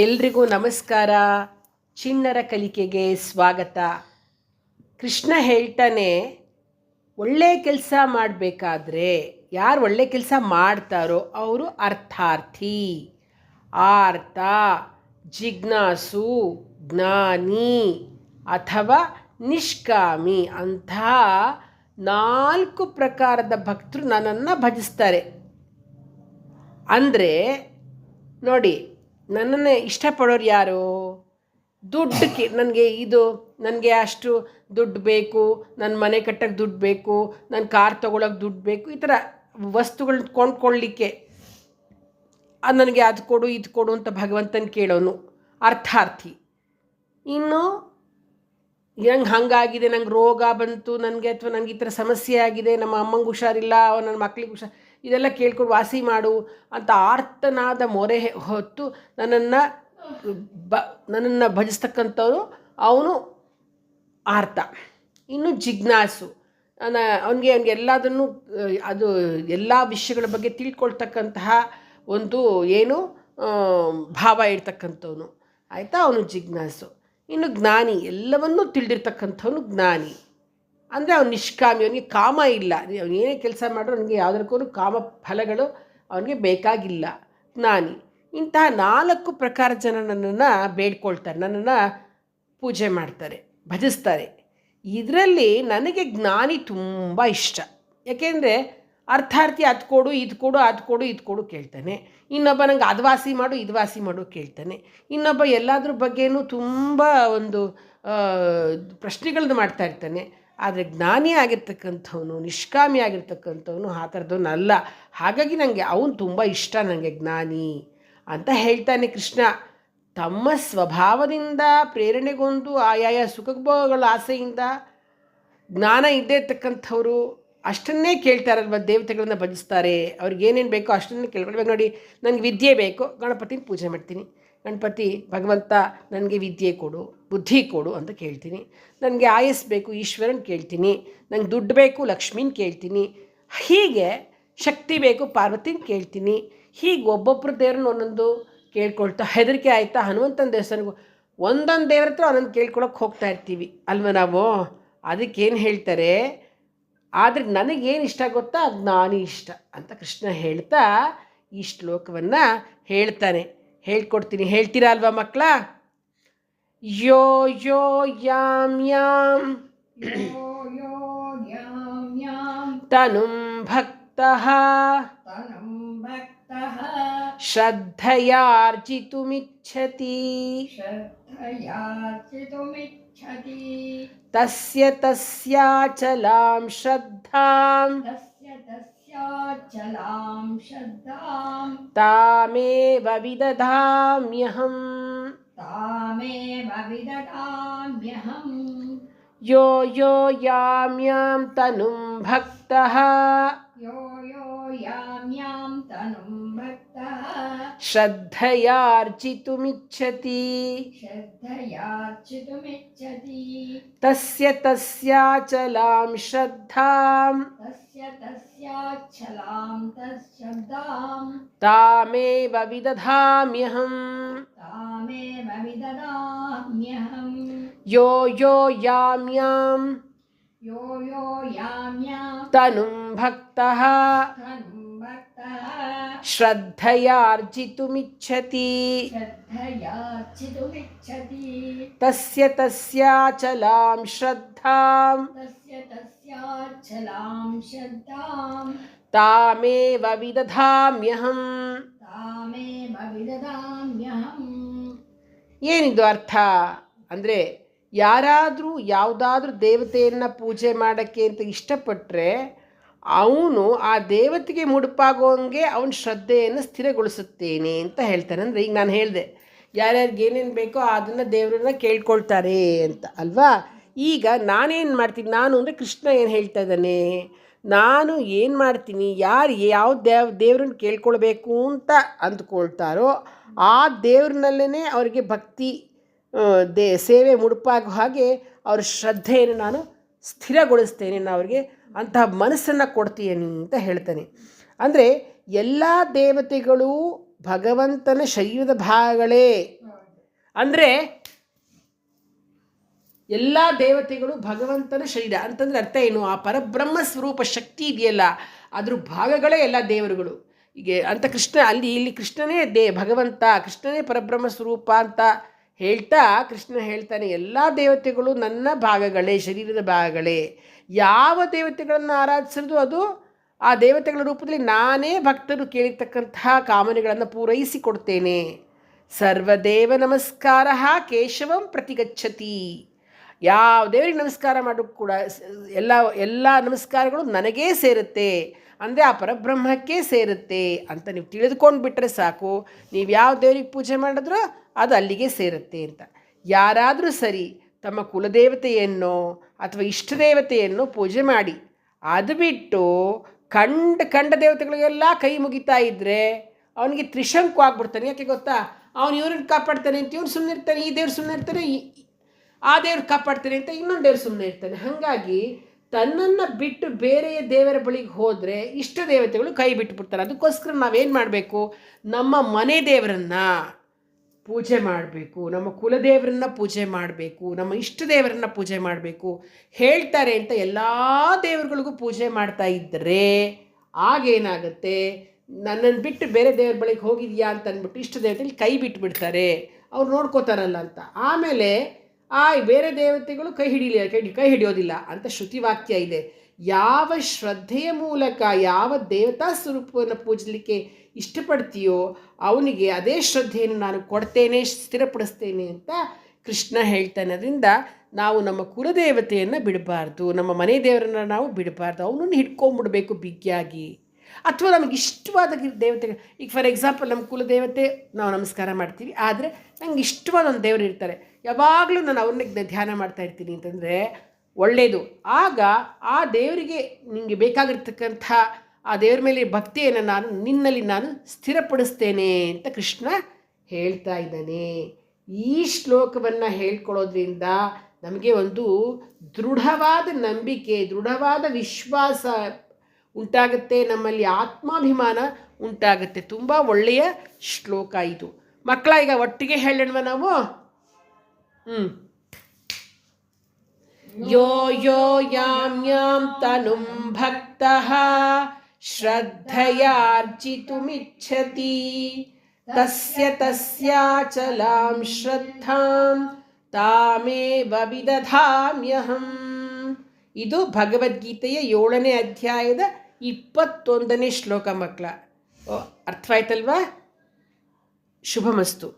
ಎಲ್ರಿಗೂ ನಮಸ್ಕಾರ. ಚಿಣ್ಣರ ಕಲಿಕೆಗೆ ಸ್ವಾಗತ. ಕೃಷ್ಣ ಹೇಳ್ತಾನೆ, ಒಳ್ಳೆ ಕೆಲಸ ಮಾಡಬೇಕಾದ್ರೆ ಯಾರು ಒಳ್ಳೆ ಕೆಲಸ ಮಾಡ್ತಾರೋ ಅವರು ಅರ್ಥಾರ್ಥಿ. ಆರ್ತ, ಜಿಜ್ಞಾಸು, ಜ್ಞಾನಿ ಅಥವಾ ನಿಷ್ಕಾಮಿ ಅಂಥ 4 ಪ್ರಕಾರದ ಭಕ್ತರು ನನ್ನನ್ನು ಭಜಿಸ್ತಾರೆ. ಅಂದರೆ ನೋಡಿ, ನನ್ನನ್ನು ಇಷ್ಟಪಡೋರು ಯಾರು? ದುಡ್ಡು ನನಗೆ ಅಷ್ಟು ದುಡ್ಡು ಬೇಕು, ನನ್ನ ಮನೆ ಕಟ್ಟೋಕ್ಕೆ ದುಡ್ಡು ಬೇಕು, ನನ್ನ ಕಾರ್ ತೊಗೊಳಕ್ಕೆ ದುಡ್ಡು ಬೇಕು, ಈ ಥರ ವಸ್ತುಗಳನ್ನ ಕೊಂಡ್ಕೊಳ್ಳಿಕ್ಕೆ ನನಗೆ ಅದು ಕೊಡು ಇದು ಕೊಡು ಅಂತ ಭಗವಂತನ ಕೇಳೋನು ಅರ್ಥಾರ್ಥಿ. ಇನ್ನು ನಂಗೆ ಹಾಗಾಗಿದೆ, ನಂಗೆ ರೋಗ ಬಂತು ನನಗೆ, ಅಥವಾ ನನಗೆ ಈ ಥರ ಸಮಸ್ಯೆ ಆಗಿದೆ, ನಮ್ಮ ಅಮ್ಮಂಗೆ ಹುಷಾರಿಲ್ಲ, ನನ್ನ ಮಕ್ಕಳಿಗೆ ಇದೆಲ್ಲ ಕೇಳ್ಕೊಂಡು ವಾಸಿ ಮಾಡು ಅಂತ ಆರ್ತನಾದ ಮೊರೆ ಹೊತ್ತು ನನ್ನನ್ನು ಭಜಿಸ್ತಕ್ಕಂಥವನು ಅವನು ಆರ್ತ. ಇನ್ನು ಜಿಜ್ಞಾಸು, ಅವನಿಗೆ ಎಲ್ಲದನ್ನು ಅದು ಎಲ್ಲ ವಿಷಯಗಳ ಬಗ್ಗೆ ತಿಳ್ಕೊಳ್ತಕ್ಕಂತಹ ಒಂದು ಭಾವ ಇರ್ತಕ್ಕಂಥವನು, ಆಯಿತಾ, ಅವನು ಜಿಜ್ಞಾಸು. ಇನ್ನು ಜ್ಞಾನಿ, ಎಲ್ಲವನ್ನೂ ತಿಳಿದಿರ್ತಕ್ಕಂಥವನು ಜ್ಞಾನಿ. ಅಂದರೆ ಅವನು ನಿಷ್ಕಾಮಿ, ಅವನಿಗೆ ಕಾಮ ಇಲ್ಲ. ಅವನು ಏನೇ ಕೆಲಸ ಮಾಡೋ ಅವನಿಗೆ ಯಾವುದಕ್ಕೂ ಕಾಮ ಫಲಗಳು ಅವನಿಗೆ ಬೇಕಾಗಿಲ್ಲ, ಜ್ಞಾನಿ. ಇಂತಹ 4 ಪ್ರಕಾರ ಜನ ನನ್ನನ್ನು ಬೇಡ್ಕೊಳ್ತಾರೆ, ನನ್ನನ್ನು ಪೂಜೆ ಮಾಡ್ತಾರೆ, ಭಜಿಸ್ತಾರೆ. ಇದರಲ್ಲಿ ನನಗೆ ಜ್ಞಾನಿ ತುಂಬ ಇಷ್ಟ. ಯಾಕೆಂದರೆ ಅರ್ಥಾರ್ಥಿ ಅದು ಕೊಡು ಇದು ಕೊಡು ಅದು ಕೊಡು ಇದು ಕೊಡು ಕೇಳ್ತಾನೆ. ಇನ್ನೊಬ್ಬ ನಂಗೆ ಅದು ವಾಸಿ ಮಾಡು ಇದು ವಾಸಿ ಮಾಡು ಕೇಳ್ತಾನೆ. ಇನ್ನೊಬ್ಬ ಎಲ್ಲದ್ರ ಬಗ್ಗೆನೂ ತುಂಬ ಒಂದು ಪ್ರಶ್ನೆಗಳನ್ನ ಮಾಡ್ತಾ ಇರ್ತಾನೆ. ಆದರೆ ಜ್ಞಾನಿ ಆಗಿರ್ತಕ್ಕಂಥವನು, ನಿಷ್ಕಾಮಿ ಆಗಿರ್ತಕ್ಕಂಥವನು ಆ ಥರದವನಲ್ಲ. ಹಾಗಾಗಿ ನನಗೆ ಅವನು ತುಂಬ ಇಷ್ಟ, ನನಗೆ ಜ್ಞಾನಿ ಅಂತ ಹೇಳ್ತಾನೆ ಕೃಷ್ಣ. ತಮ್ಮ ಸ್ವಭಾವದಿಂದ ಪ್ರೇರಣೆಗೊಂಡು ಆಯಾಯ ಸುಖಭೋಗಗಳ ಆಸೆಯಿಂದ ಜ್ಞಾನ ಇದ್ದೇ ಇರ್ತಕ್ಕಂಥವ್ರು ಅಷ್ಟನ್ನೇ ಕೇಳ್ತಾರಲ್ವ, ದೇವತೆಗಳನ್ನು ಭಜಿಸ್ತಾರೆ. ಅವ್ರಿಗೇನೇನು ಬೇಕೋ ಅಷ್ಟನ್ನೇ ಕೇಳ್ಕೊಳ್ಬೇಕು. ನೋಡಿ, ನನಗೆ ವಿದ್ಯೆ ಬೇಕು, ಗಣಪತಿನ ಪೂಜೆ ಮಾಡ್ತೀನಿ. ಗಣಪತಿ ಭಗವಂತ ನನಗೆ ವಿದ್ಯೆ ಕೊಡು, ಬುದ್ಧಿ ಕೊಡು ಅಂತ ಕೇಳ್ತೀನಿ. ನನಗೆ ಆಯಸ್ ಬೇಕು, ಈಶ್ವರನ ಕೇಳ್ತೀನಿ. ನಂಗೆ ದುಡ್ಡು ಬೇಕು, ಲಕ್ಷ್ಮೀನ ಕೇಳ್ತೀನಿ. ಹೀಗೆ ಶಕ್ತಿ ಬೇಕು, ಪಾರ್ವತಿನ ಕೇಳ್ತೀನಿ. ಹೀಗೆ ಒಬ್ಬೊಬ್ಬರು ದೇವ್ರನ್ನ ಒಂದೊಂದು ಕೇಳ್ಕೊಳ್ತಾ, ಹೆದರಿಕೆ ಆಯಿತಾ ಹನುಮಂತನ ದೇವಸ್ಥಾನಕ್ಕೂ ಒಂದೊಂದು ದೇವ್ರ ಹತ್ರ ಒಂದೊಂದು ಕೇಳ್ಕೊಳಕ್ಕೆ ಹೋಗ್ತಾ ಇರ್ತೀವಿ ಅಲ್ವ ನಾವು. ಅದಕ್ಕೇನು ಹೇಳ್ತಾರೆ, ಆದರೆ ನನಗೇನು ಇಷ್ಟ ಗೊತ್ತಾ, ಜ್ಞಾನಿ ಇಷ್ಟ ಅಂತ ಕೃಷ್ಣ ಹೇಳ್ತಾ ಈ ಶ್ಲೋಕವನ್ನು ಹೇಳ್ತಾನೆ. ಹೇಳ್ಕೊಡ್ತೀನಿ, ಹೇಳ್ತೀರಾ ಅಲ್ವಾ ಮಕ್ಕಳ? ಯೋ ಯೋ ಯಾಂ ಯಾಂ ತನುಂ ಭಕ್ತಃ ಶ್ರದ್ಧಯಾರ್ಜಿತುಮಿಚ್ಛತಿ ತಸ್ಯ ತಸ್ಯಾಚಲಾಂ ಶ್ರದ್ಧಾಂ ತಾಮೇವ ವಿದಧಾಮ್ಯಹಂ ಯೋ ಯೋ ಯಾಂ ಯಾಂ ತನುಂ ಭಕ್ತಃ ಶ್ರದ್ಧಯಾರ್ಜಿತುಮಿಚ್ಛತಿ ತಸ್ಯ ತಸ್ಯಾಚಲಾಂ ಶ್ರದ್ಧಾಂ ತಾಮೇವ ವಿದಧಾಮ್ಯಹಂ ಯೋ ಯೋ ಯಾಂ ಯಾಂ ತನುಂ ಭಕ್ತಃ ಶ್ರದ್ಧಯಾರ್ಜಿತುಮಿಚ್ಛತಿ ತಸ್ಯ ತಸ್ಯಾಚಲಾಂ ಶ್ರದ್ಧಾಂ ತಾಮೇವ ವಿದಧಾಮ್ಯಹಂ. ಏನಿದು ಅರ್ಥ ಅಂದರೆ, ಯಾರಾದರೂ ಯಾವುದಾದ್ರೂ ದೇವತೆಯನ್ನು ಪೂಜೆ ಮಾಡೋಕ್ಕೆ ಅಂತ ಇಷ್ಟಪಟ್ಟರೆ ಅವನು ಆ ದೇವತೆಗೆ ಮುಡುಪಾಗೋಂಗೆ ಅವನ ಶ್ರದ್ಧೆಯನ್ನು ಸ್ಥಿರಗೊಳಿಸುತ್ತೇನೆ ಅಂತ ಹೇಳ್ತಾನೆ. ಅಂದರೆ ಈಗ ನಾನು ಹೇಳಿದೆ, ಯಾರ್ಯಾರಿಗೆ ಏನೇನು ಬೇಕೋ ಅದನ್ನು ದೇವರನ್ನ ಕೇಳ್ಕೊಳ್ತಾರೆ ಅಂತ ಅಲ್ವಾ. ಈಗ ನಾನೇನು ಮಾಡ್ತೀನಿ, ನಾನು ಅಂದರೆ ಕೃಷ್ಣ ಏನು ಹೇಳ್ತಾ ಇದ್ದಾನೆ, ನಾನು ಏನು ಮಾಡ್ತೀನಿ, ಯಾರು ಯಾವ ದೇವ್ರನ್ನ ಕೇಳ್ಕೊಳ್ಬೇಕು ಅಂತ ಅಂದ್ಕೊಳ್ತಾರೋ ಆ ದೇವ್ರನಲ್ಲೇ ಅವರಿಗೆ ಭಕ್ತಿ ಸೇವೆ ಮುಡುಪಾಗೋ ಹಾಗೆ ಅವ್ರ ಶ್ರದ್ಧೆಯನ್ನು ನಾನು ಸ್ಥಿರಗೊಳಿಸ್ತೇನೆ, ನಾನು ಅವ್ರಿಗೆ ಅಂತಹ ಮನಸ್ಸನ್ನು ಕೊಡ್ತೀನಿ ಅಂತ ಹೇಳ್ತಾನೆ. ಅಂದರೆ ಎಲ್ಲ ದೇವತೆಗಳು ಭಗವಂತನ ಶರೀರದ ಭಾಗಗಳೇ ಅಂದರೆ ಎಲ್ಲ ದೇವತೆಗಳು ಭಗವಂತನ ಶರೀರ ಅಂತಂದರೆ ಅರ್ಥ ಏನು? ಆ ಪರಬ್ರಹ್ಮ ಸ್ವರೂಪ ಶಕ್ತಿ ಇದೆಯಲ್ಲ, ಅದ್ರ ಭಾಗಗಳೇ ಎಲ್ಲ ದೇವರುಗಳು. ಹೀಗೆ ಅಂತ ಕೃಷ್ಣ ಇಲ್ಲಿ ಕೃಷ್ಣನೇ ಭಗವಂತ, ಕೃಷ್ಣನೇ ಪರಬ್ರಹ್ಮ ಸ್ವರೂಪ ಅಂತ ಹೇಳ್ತಾ ಕೃಷ್ಣ ಹೇಳ್ತಾನೆ, ಎಲ್ಲ ದೇವತೆಗಳು ನನ್ನ ಭಾಗಗಳೇ, ಶರೀರದ ಭಾಗಗಳೇ. ಯಾವ ದೇವತೆಗಳನ್ನು ಆರಾಧಿಸೋದು ಅದು ಆ ದೇವತೆಗಳ ರೂಪದಲ್ಲಿ ನಾನೇ ಭಕ್ತರು ಕೇಳಿರ್ತಕ್ಕಂತಹ ಕಾಮನೆಗಳನ್ನು ಪೂರೈಸಿಕೊಡ್ತೇನೆ. ಸರ್ವದೇವ ನಮಸ್ಕಾರ ಕೇಶವಂ ಪ್ರತಿಗಚ್ಚತಿ. ಯಾವ ದೇವರಿಗೆ ನಮಸ್ಕಾರ ಮಾಡೋಕ್ಕೂ ಕೂಡ ಎಲ್ಲ ನಮಸ್ಕಾರಗಳು ನನಗೇ ಸೇರುತ್ತೆ, ಅಂದರೆ ಆ ಪರಬ್ರಹ್ಮಕ್ಕೆ ಸೇರುತ್ತೆ ಅಂತ ನೀವು ತಿಳಿದುಕೊಂಡು ಬಿಟ್ಟರೆ ಸಾಕು. ನೀವು ಯಾವ ದೇವರಿಗೆ ಪೂಜೆ ಮಾಡಿದ್ರೋ ಅದು ಅಲ್ಲಿಗೆ ಸೇರುತ್ತೆ ಅಂತ. ಯಾರಾದರೂ ಸರಿ ತಮ್ಮ ಕುಲದೇವತೆಯನ್ನು ಅಥವಾ ಇಷ್ಟದೇವತೆಯನ್ನು ಪೂಜೆ ಮಾಡಿ, ಅದು ಬಿಟ್ಟು ಕಂಡ ದೇವತೆಗಳಿಗೆಲ್ಲ ಕೈ ಮುಗಿತಾ ಇದ್ದರೆ ಅವನಿಗೆ ತ್ರಿಶಂಕು ಆಗ್ಬಿಡ್ತಾನೆ. ಯಾಕೆ ಗೊತ್ತಾ? ಅವನು ಇವ್ರನ್ನ ಕಾಪಾಡ್ತಾನೆ ಅಂತ ಇವ್ರು ಸುಮ್ಮನೆ ಇರ್ತಾನೆ, ಈ ದೇವ್ರು ಸುಮ್ಮನೆ ಇರ್ತಾನೆ, ಆ ದೇವ್ರು ಕಾಪಾಡ್ತಾನೆ ಅಂತ ಇನ್ನೊಂದು ದೇವ್ರು ಸುಮ್ಮನೆ ಇರ್ತಾನೆ. ಹಾಗಾಗಿ ತನ್ನನ್ನು ಬಿಟ್ಟು ಬೇರೆಯ ದೇವರ ಬಳಿಗೆ ಹೋದರೆ ಇಷ್ಟ ದೇವತೆಗಳು ಕೈ ಬಿಟ್ಟುಬಿಡ್ತಾರೆ. ಅದಕ್ಕೋಸ್ಕರ ನಾವೇನು ಮಾಡಬೇಕು? ನಮ್ಮ ಮನೆ ದೇವರನ್ನು ಪೂಜೆ ಮಾಡಬೇಕು, ನಮ್ಮ ಕುಲದೇವರನ್ನ ಪೂಜೆ ಮಾಡಬೇಕು, ನಮ್ಮ ಇಷ್ಟ ದೇವರನ್ನ ಪೂಜೆ ಮಾಡಬೇಕು ಹೇಳ್ತಾರೆ ಅಂತ ಎಲ್ಲ ದೇವರುಗಳಿಗೂ ಪೂಜೆ ಮಾಡ್ತಾ ಇದ್ದರೆ ಆಗೇನಾಗುತ್ತೆ? ನನ್ನನ್ನು ಬಿಟ್ಟು ಬೇರೆ ದೇವ್ರ ಬಳಿಗೆ ಹೋಗಿದೆಯಾ ಅಂತ ಅಂದ್ಬಿಟ್ಟು ಇಷ್ಟ ದೇವತೆಗಳು ಕೈ ಬಿಟ್ಟುಬಿಡ್ತಾರೆ, ಅವ್ರು ನೋಡ್ಕೋತಾರಲ್ಲ ಅಂತ. ಆಮೇಲೆ ಬೇರೆ ದೇವತೆಗಳು ಕೈ ಹಿಡಿಯೋದಿಲ್ಲ ಅಂತ ಶ್ರುತಿವಾಕ್ಯ ಇದೆ. ಯಾವ ಶ್ರದ್ಧೆಯ ಮೂಲಕ ಯಾವ ದೇವತಾ ಸ್ವರೂಪವನ್ನು ಪೂಜಲಿಕ್ಕೆ ಇಷ್ಟಪಡ್ತೀಯೋ ಅವನಿಗೆ ಅದೇ ಶ್ರದ್ಧೆಯನ್ನು ನಾನು ಕೊಡ್ತೇನೆ, ಸ್ಥಿರಪಡಿಸ್ತೇನೆ ಅಂತ ಕೃಷ್ಣ ಹೇಳ್ತಾನೆ. ಅದರಿಂದ ನಾವು ನಮ್ಮ ಕುಲದೇವತೆಯನ್ನು ಬಿಡಬಾರ್ದು, ನಮ್ಮ ಮನೆ ದೇವರನ್ನು ನಾವು ಬಿಡಬಾರ್ದು, ಅವನನ್ನು ಹಿಡ್ಕೊಂಬಿಡ್ಬೇಕು ಬಿಗಿಯಾಗಿ. ಅಥವಾ ನಮಗೆ ಇಷ್ಟವಾದ ದೇವತೆಗಳು, ಈಗ ಫಾರ್ ಎಕ್ಸಾಂಪಲ್ ನಮ್ಮ ಕುಲದೇವತೆ ನಾವು ನಮಸ್ಕಾರ ಮಾಡ್ತೀವಿ, ಆದರೆ ನಂಗೆ ಇಷ್ಟವಾದ ಒಂದು ದೇವರು ಇರ್ತಾರೆ, ಯಾವಾಗಲೂ ನಾನು ಅವ್ರನ್ನ ಧ್ಯಾನ ಮಾಡ್ತಾ ಇರ್ತೀನಿ ಅಂತಂದರೆ ಒಳ್ಳೆಯದು. ಆಗ ಆ ದೇವರಿಗೆ ನಿಮಗೆ ಬೇಕಾಗಿರ್ತಕ್ಕಂಥ ಆ ದೇವರ ಮೇಲೆ ಭಕ್ತಿಯನ್ನು ನಿನ್ನಲ್ಲಿ ನಾನು ಸ್ಥಿರಪಡಿಸ್ತೇನೆ ಅಂತ ಕೃಷ್ಣ ಹೇಳ್ತಾ ಇದ್ದಾನೆ. ಈ ಶ್ಲೋಕವನ್ನು ಹೇಳ್ಕೊಳ್ಳೋದ್ರಿಂದ ನಮಗೆ ಒಂದು ದೃಢವಾದ ನಂಬಿಕೆ, ದೃಢವಾದ ವಿಶ್ವಾಸ ಉಂಟಾಗುತ್ತೆ, ನಮ್ಮಲ್ಲಿ ಆತ್ಮಾಭಿಮಾನ ಉಂಟಾಗುತ್ತೆ. ತುಂಬ ಒಳ್ಳೆಯ ಶ್ಲೋಕ ಇದು. ಮಕ್ಕಳ, ಈಗ ಒಟ್ಟಿಗೆ ಹೇಳೋಣ ನಾವು. ಯೋ ಯೋ ಯಾಂ ಯಾಂ ತನುಂ ಭಕ್ತಃ ಶ್ರದ್ಧಯಾರ್ಚಿತುಮಿಚ್ಛತಿ ತಸ್ಯ ತಸ್ಯಾಚಲಾಂ ಶ್ರದ್ಧಾಂ ತಾಮೇವ ವಿದಧಾಮ್ಯಹಂ. ಇದು ಭಗವದ್ಗೀತೆಯ 7ನೇ ಅಧ್ಯಾಯದ 21ನೇ ಶ್ಲೋಕ ಮಕ್ಕಳ. ಅರ್ಥ ಆಯ್ತಲ್ವಾ? ಶುಭಮಸ್ತು.